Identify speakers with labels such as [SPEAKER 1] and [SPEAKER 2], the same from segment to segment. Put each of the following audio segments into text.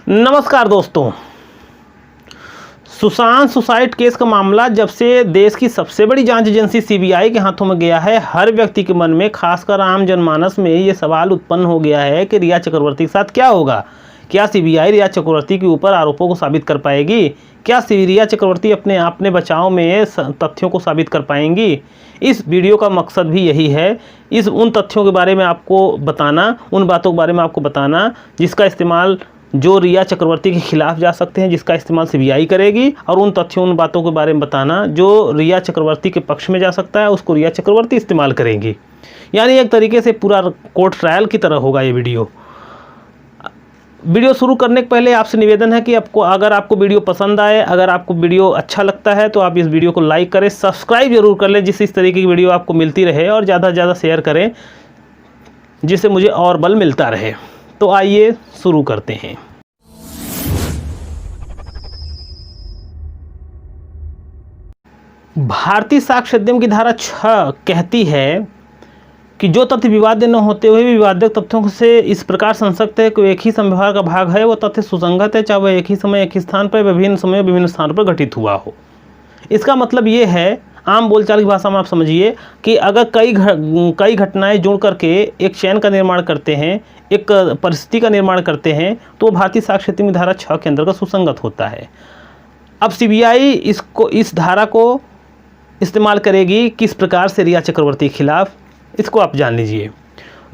[SPEAKER 1] नमस्कार दोस्तों। Sushant suicide case का मामला जब से देश की सबसे बड़ी जांच एजेंसी सीबीआई के हाथों में गया है, हर व्यक्ति के मन में, खासकर आम जनमानस में ये सवाल उत्पन्न हो गया है कि रिया चक्रवर्ती के साथ क्या होगा। क्या सीबीआई रिया चक्रवर्ती के ऊपर आरोपों को साबित कर पाएगी? क्या रिया चक्रवर्ती अपने बचाव में तथ्यों को साबित कर पाएंगी? इस वीडियो का मकसद भी यही है, उन तथ्यों के बारे में आपको बताना, उन बातों के बारे में आपको बताना जिसका इस्तेमाल जो रिया चक्रवर्ती के खिलाफ जा सकते हैं, जिसका इस्तेमाल सीबीआई करेगी, और उन तथ्यों, उन बातों के बारे में बताना जो रिया चक्रवर्ती के पक्ष में जा सकता है, उसको रिया चक्रवर्ती इस्तेमाल करेंगी। यानी एक तरीके से पूरा कोर्ट ट्रायल की तरह होगा ये वीडियो। शुरू करने के पहले आपसे निवेदन है कि अगर आपको वीडियो पसंद आए, अगर आपको वीडियो अच्छा लगता है तो आप इस वीडियो को लाइक करें, सब्सक्राइब जरूर कर लें जिससे इस तरीके की वीडियो आपको मिलती रहे, और ज़्यादा से ज़्यादा शेयर करें जिससे मुझे और बल मिलता रहे। तो आइए शुरू करते हैं। भारतीय साक्ष्य अधिनियम की धारा 6 कहती है कि जो तथ्य विवाद्य न होते हुए भी विवादक तथ्यों से इस प्रकार संसक्त है कि एक ही संव्यवहार का भाग है, वो तथ्य सुसंगत है, चाहे वह एक ही समय एक ही स्थान पर, विभिन्न समय विभिन्न स्थानों पर घटित हुआ हो। इसका मतलब ये है, आम बोलचाल की भाषा में आप समझिए कि अगर कई घटनाएं जुड़ करके एक चैन का निर्माण करते हैं, एक परिस्थिति का निर्माण करते हैं, तो भारतीय साक्ष्य अधिनियम की धारा 6 के अंतर्गत सुसंगत होता है। अब सीबीआई इस धारा को इस्तेमाल करेगी किस प्रकार से रिया चक्रवर्ती के खिलाफ, इसको आप जान लीजिए।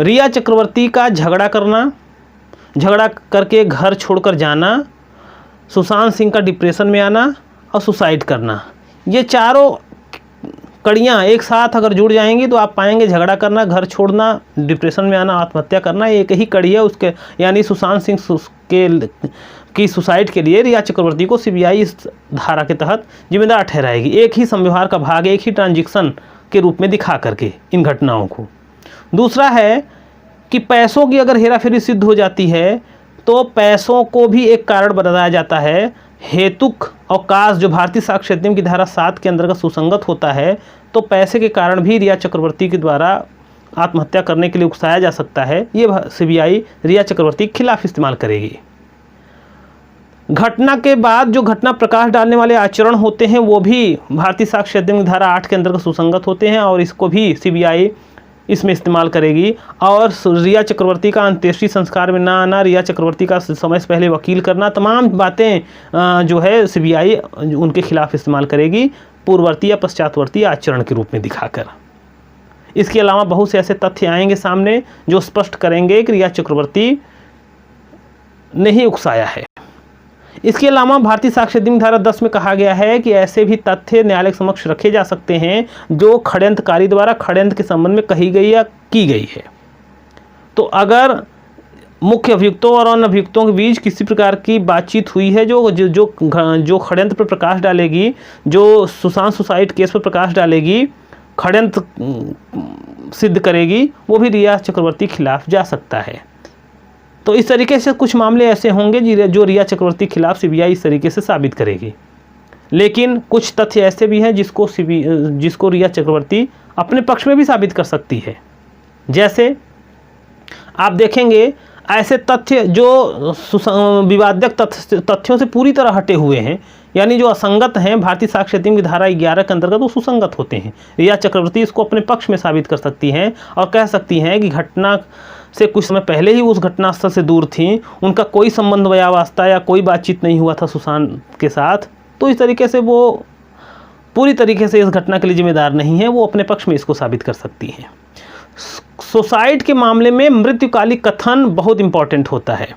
[SPEAKER 1] रिया चक्रवर्ती का झगड़ा करके घर छोड़कर जाना, सुशांत सिंह का डिप्रेशन में आना और सुसाइड करना, ये चारों कड़ियाँ एक साथ अगर जुड़ जाएंगी तो आप पाएंगे झगड़ा करना, घर छोड़ना, डिप्रेशन में आना, आत्महत्या करना, एक ही कड़ी है उसके। यानी सुशांत सिंह की सुसाइड के लिए रिया चक्रवर्ती को सीबीआई इस धारा के तहत जिम्मेदार ठहराएगी, एक ही संव्यवहार का भाग, एक ही ट्रांजैक्शन के रूप में दिखा करके इन घटनाओं को। दूसरा है कि पैसों की अगर हेराफेरी सिद्ध हो जाती है तो पैसों को भी एक कारण बताया जाता है। हेतुक अवकाश जो भारतीय साक्ष्य अधिनियम की धारा 7 के अंतर्गत सुसंगत होता है, तो पैसे के कारण भी रिया चक्रवर्ती के द्वारा आत्महत्या करने के लिए उकसाया जा सकता है। ये सीबीआई रिया चक्रवर्ती के खिलाफ इस्तेमाल करेगी। घटना के बाद जो घटना प्रकाश डालने वाले आचरण होते हैं वो भी भारतीय साक्ष्य अधिनियम की धारा 8 के अंतर्गत सुसंगत होते हैं, और इसको भी सीबीआई इसमें इस्तेमाल करेगी। और रिया चक्रवर्ती का अंत्येष्टि संस्कार में ना आना, रिया चक्रवर्ती का समय से पहले वकील करना, तमाम बातें जो है सीबीआई उनके खिलाफ इस्तेमाल करेगी, पूर्ववर्ती या पश्चातवर्ती आचरण के रूप में दिखाकर। इसके अलावा बहुत से ऐसे तथ्य आएंगे सामने जो स्पष्ट करेंगे कि रिया चक्रवर्ती ने ही उकसाया है। इसके अलावा भारतीय साक्ष्य अधिनियम धारा 10 में कहा गया है कि ऐसे भी तथ्य न्यायालय के समक्ष रखे जा सकते हैं जो षड्यंत्रकारी द्वारा षड्यंत्र के संबंध में कही गई या की गई है। तो अगर मुख्य अभियुक्तों और अन्य अभियुक्तों के बीच किसी प्रकार की बातचीत हुई है जो षड्यंत्र पर प्रकाश डालेगी, जो सुशांत सुसाइड केस पर प्रकाश डालेगी, षड्यंत्र सिद्ध करेगी, वो भी रिया चक्रवर्ती के खिलाफ जा सकता है। तो इस तरीके से कुछ मामले ऐसे होंगे जो रिया चक्रवर्ती के खिलाफ सीबीआई इस तरीके से साबित करेगी। लेकिन कुछ तथ्य ऐसे भी हैं जिसको रिया चक्रवर्ती अपने पक्ष में भी साबित कर सकती है। जैसे आप देखेंगे ऐसे तथ्य जो विवादक तथ्यों से पूरी तरह हटे हुए हैं, यानी जो असंगत हैं, भारतीय साक्ष्य अधिनियम की धारा 11 के अंतर्गत वो सुसंगत होते हैं। रिया चक्रवर्ती इसको अपने पक्ष में साबित कर सकती हैं और कह सकती हैं कि घटना से कुछ समय पहले ही उस घटनास्थल से दूर थीं, उनका कोई संबंध वास्ता या कोई बातचीत नहीं हुआ था सुशांत के साथ। तो इस तरीके से वो पूरी तरीके से इस घटना के लिए जिम्मेदार नहीं है, वो अपने पक्ष में इसको साबित कर सकती हैं। सुसाइड के मामले में मृत्युकालिक कथन बहुत इंपॉर्टेंट होता है,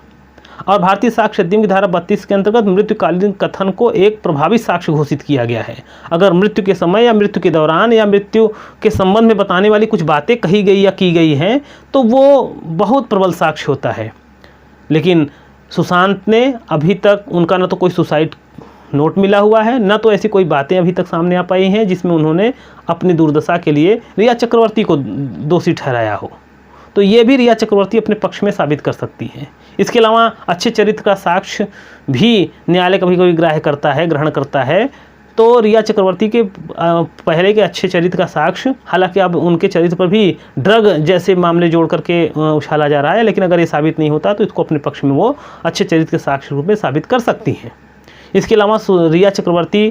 [SPEAKER 1] और भारतीय साक्ष्य अधिनियम की धारा 32 के अंतर्गत मृत्युकालीन कथन को एक प्रभावी साक्ष्य घोषित किया गया है। अगर मृत्यु के समय या मृत्यु के दौरान या मृत्यु के संबंध में बताने वाली कुछ बातें कही गई या की गई हैं तो वो बहुत प्रबल साक्ष्य होता है। लेकिन सुशांत ने अभी तक, उनका न तो कोई सुसाइड नोट मिला हुआ है, न तो ऐसी कोई बातें अभी तक सामने आ पाई हैं जिसमें उन्होंने अपनी दुर्दशा के लिए रिया चक्रवर्ती को दोषी ठहराया हो। तो ये भी रिया चक्रवर्ती अपने पक्ष में साबित कर सकती है। इसके अलावा अच्छे चरित्र का साक्ष्य भी न्यायालय कभी कभी ग्रहण करता है, तो रिया चक्रवर्ती के पहले के अच्छे चरित्र का साक्ष्य, हालांकि अब उनके चरित्र पर भी ड्रग जैसे मामले जोड़ करके उछाला जा रहा है, लेकिन अगर ये साबित नहीं होता तो इसको अपने पक्ष में वो अच्छे चरित्र के साक्ष्य रूप में साबित कर सकती हैं। इसके अलावा रिया चक्रवर्ती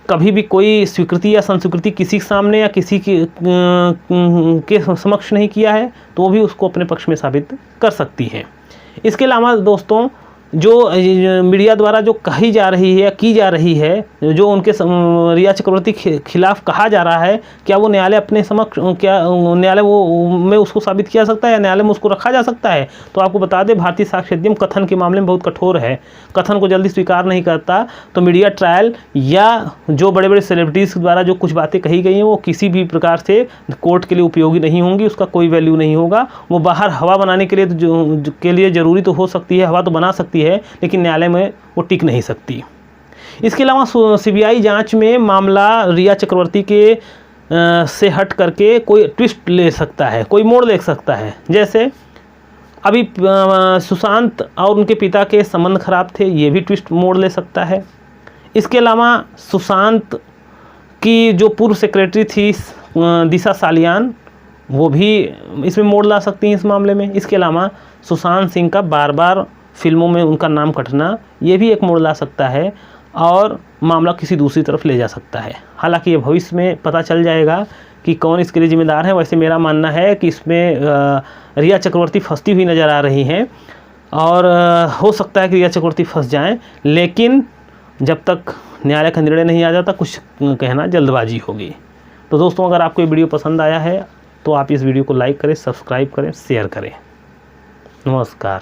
[SPEAKER 1] कभी भी कोई स्वीकृति या संस्वीकृति किसी के सामने या किसी के समक्ष नहीं किया है, तो वो भी उसको अपने पक्ष में साबित कर सकती हैं। इसके अलावा दोस्तों, जो मीडिया द्वारा जो कही जा रही है या की जा रही है, जो उनके रिया चक्रवर्ती के खिलाफ कहा जा रहा है, क्या वो न्यायालय अपने समक्ष, क्या न्यायालय वो में उसको साबित किया सकता है या न्यायालय में उसको रखा जा सकता है? तो आपको बता दें, भारतीय साक्ष्य अधिनियम कथन के मामले में बहुत कठोर है, कथन को जल्दी स्वीकार नहीं करता। तो मीडिया ट्रायल या जो बड़े बड़े सेलिब्रिटीज़ द्वारा जो कुछ बातें कही गई हैं वो किसी भी प्रकार से कोर्ट के लिए उपयोगी नहीं होंगी, उसका कोई वैल्यू नहीं होगा। वो बाहर हवा बनाने के लिए ज़रूरी तो हो सकती है, हवा तो बना सकती है, लेकिन न्यायालय में वो टिक नहीं सकती। इसके अलावा सीबीआई जांच में मामला रिया चक्रवर्ती के से हट करके कोई ट्विस्ट ले सकता है, कोई मोड़ ले सकता है। जैसे अभी सुशांत और उनके पिता के संबंध खराब थे, ये भी ट्विस्ट मोड़ ले सकता है। इसके अलावा सुशांत की जो पूर्व सेक्रेटरी थी दिशा सालियान, वो भी इसमें मोड़ ला सकती हैं इस मामले में। इसके अलावा सुशांत सिंह का बार बार फिल्मों में उनका नाम कटना, ये भी एक मोड़ ला सकता है और मामला किसी दूसरी तरफ ले जा सकता है। हालांकि ये भविष्य में पता चल जाएगा कि कौन इसके लिए जिम्मेदार है। वैसे मेरा मानना है कि इसमें रिया चक्रवर्ती फंसती हुई नज़र आ रही हैं और हो सकता है कि रिया चक्रवर्ती फंस जाएं, लेकिन जब तक न्यायालय का निर्णय नहीं आ जाता कुछ कहना जल्दबाजी होगी। तो दोस्तों, अगर आपको ये वीडियो पसंद आया है तो आप इस वीडियो को लाइक करें, सब्सक्राइब करें, शेयर करें। नमस्कार।